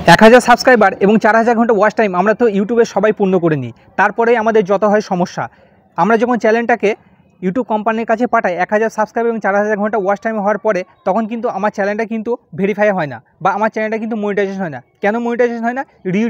1000 subscriber এবং 4000 ঘন্টা watch time আমরা তো ইউটিউবে সবাই পূর্ণ করে নিই। তারপরেই আমাদের যত হয় সমস্যা, আমরা যখন চ্যানেলটাকে ইউটিউব কোম্পানির কাছে পাঠাই 1000 সাবস্ক্রাইব এবং 4000 ঘন্টা ওয়াচ টাইম হওয়ার পরে, তখন কিন্তু আমার চ্যানেলটা কিন্তু ভেরিফাই হয় না বা আমার চ্যানেলটা কিন্তু মনিটাইজেশন হয় না। কেন মনিটাইজেশন হয় না?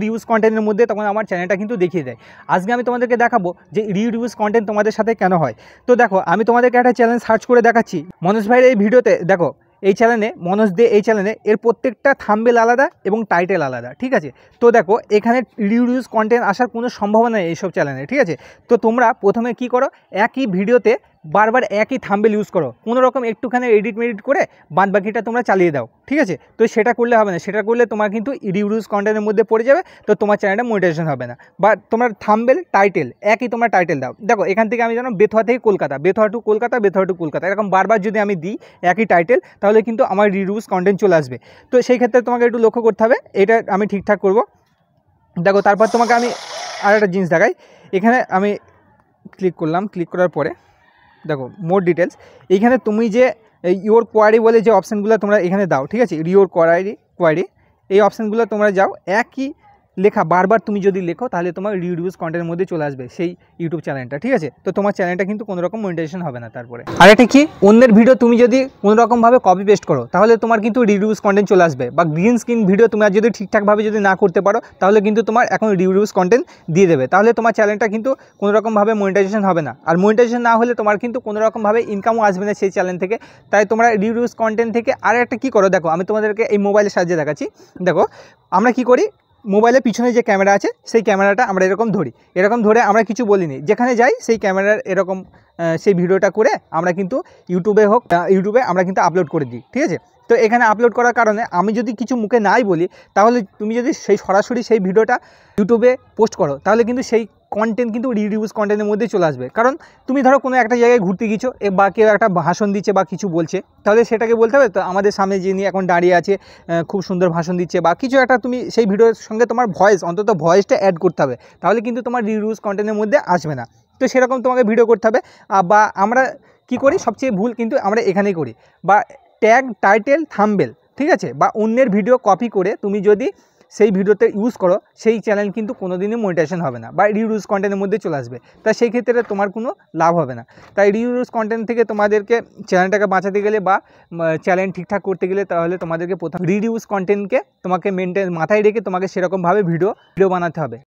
রিউজ কন্টেন্টের মধ্যে তখন আমার চ্যানেলটা কিন্তু দেখিয়ে দেয়। আজকে আমি তোমাদেরকে দেখাবো যে রিউজ কন্টেন্ট তোমাদের সাথে কেন হয়। তো দেখো, আমি তোমাদেরকে একটা চ্যানেল সার্চ করে দেখাচ্ছি। মনোজ ভাইয়ের এই ভিডিওতে দেখো, এই চ্যানেলে মনোজ দে, এই চ্যানেলে এর প্রত্যেকটা থাম্বনেল আলাদা এবং টাইটেল আলাদা, ঠিক আছে। তো দেখো, এখানে রিউজ কন্টেন্ট আসার কোনো সম্ভাবনা নেই এইসব চ্যানেলে, ঠিক আছে। তো তোমরা প্রথমে কি করো, একই ভিডিওতে বারবার একই থাম্বনেল ইউজ করো, কোনো রকম একটুখানি এডিট মেডিট করে বাদ বাকিটা তোমরা চালিয়ে দাও, ঠিক আছে। তো সেটা করলে হবে না, সেটা করলে তোমার কিন্তু রিউজ কন্টেন্টের মধ্যে পড়ে যাবে, তো তোমার চ্যানেলটা মনিটাইজেশন হবে না। বা তোমার থাম্বনেল টাইটেল একই, তোমরা টাইটেল দাও। দেখো, এখান থেকে আমি জানো বেথুয়া থেকে কলকাতা, বেথুয়া টু কলকাতা, বেথুয়া টু কলকাতা, এরকম বারবার যদি আমি দিই একই টাইটেল, তাহলে কিন্তু আমার রিউজ কন্টেন্ট চলে আসবে। তো সেই ক্ষেত্রে তোমাকে একটু লক্ষ্য করতে হবে, এটা আমি ঠিকঠাক করব। দেখো, তারপর তোমাকে আমি আর একটা জিনিস দেখাই। এখানে আমি ক্লিক করলাম, ক্লিক করার পরে দেখো মোর ডিটেলস, এইখানে তুমি যে ইওর কোয়ারি বলে যে অপশানগুলো তোমরা এখানে দাও, ঠিক আছে। ইওর কোয়ারি এই অপশানগুলো তোমরা যাও, একই লেখা বারবার তুমি যদি লেখো, তাহলে তোমার রিউজ কন্টেন্টের মধ্যে চলে আসবে সেই ইউটিউব চ্যানেলটা, ঠিক আছে। তো তোমার চ্যানেলটা কিন্তু কোনো রকম মনিটাইজেশন হবে না। তারপরে আরেকটা কি, অন্যের ভিডিও তুমি যদি কোনো রকমভাবে কপি পেস্ট করো, তাহলে তোমার কিন্তু রিউজ কন্টেন্ট চলে আসবে। বা গ্রিন স্ক্রিন ভিডিও তুমি যদি ঠিকঠাকভাবে যদি না করতে পারো, তাহলে কিন্তু তোমার এখন রিউজ কন্টেন্ট দিয়ে দেবে, তাহলে তোমার চ্যানেলটা কিন্তু কোনো রকমভাবে মনিটাইজেশন হবে না। আর মনিটাইজেশন না হলে তোমার কিন্তু কোনো রকমভাবে ইনকামও আসবে না সেই চ্যানেল থেকে। তাই তোমরা রিউজ কন্টেন্ট থেকে আর একটা কী করো, দেখো আমি তোমাদেরকে এই মোবাইলের সাহায্যে দেখাচ্ছি। দেখো, আমরা কি করি, মোবাইলের পিছনে যে ক্যামেরা আছে সেই ক্যামেরাটা আমরা এরকম ধরি, এরকম ধরে আমরা কিছু বলিনি, যেখানে যাই সেই ক্যামেরার এরকম সেই ভিডিওটা করে আমরা কিন্তু ইউটিউবে আমরা কিন্তু আপলোড করে দিই, ঠিক আছে। তো এখানে আপলোড করার কারণে আমি যদি কিছু মুখে নাই বলি, তাহলে তুমি যদি সেই সরাসরি সেই ভিডিওটা ইউটিউবে পোস্ট করো, তাহলে কিন্তু সেই কন্টেন্ট কিন্তু রিউজ কন্টেন্টের মধ্যে চলে আসবে। কারণ তুমি ধরো কোনো একটা জায়গায় ঘুরতে গিয়েছো, বা কেউ একটা ভাষণ দিচ্ছে বা কিছু বলছে, তাহলে সেটাকে বলতে হবে তো আমাদের সামনে যিনি এখন দাঁড়িয়ে আছে খুব সুন্দর ভাষণ দিচ্ছে বা কিছু একটা, তুমি সেই ভিডিওর সঙ্গে তোমার ভয়েস, অন্তত ভয়েসটা অ্যাড করতে হবে, তাহলে কিন্তু তোমার রিউজ কন্টেন্টের মধ্যে আসবে না। তো সেরকম তোমাকে ভিডিও করতে হবে। বা আমরা কি করি, সবচেয়ে ভুল কিন্তু আমরা এখানেই করি, বা ট্যাগ, টাইটেল, থাম্বনেল, ঠিক আছে, বা অন্যের ভিডিও কপি করে তুমি যদি সেই ভিডিওতে ইউজ করো, সেই চ্যানেল কিন্তু কোনো দিনই মনিটাইজেশন হবে না বা রিউজ কন্টেন্টের মধ্যে চলে আসবে। তাই সেই ক্ষেত্রে তোমার কোনো লাভ হবে না। তাই রিউজ কন্টেন্ট থেকে তোমাদেরকে চ্যানেলটাকে বাঁচাতে গেলে বা চ্যানেল ঠিকঠাক করতে গেলে, তাহলে তোমাদেরকে প্রথম রিউজ কন্টেন্টকে তোমাকে মাথায় রেখে তোমাকে সেরকমভাবে ভিডিও বানাতে হবে।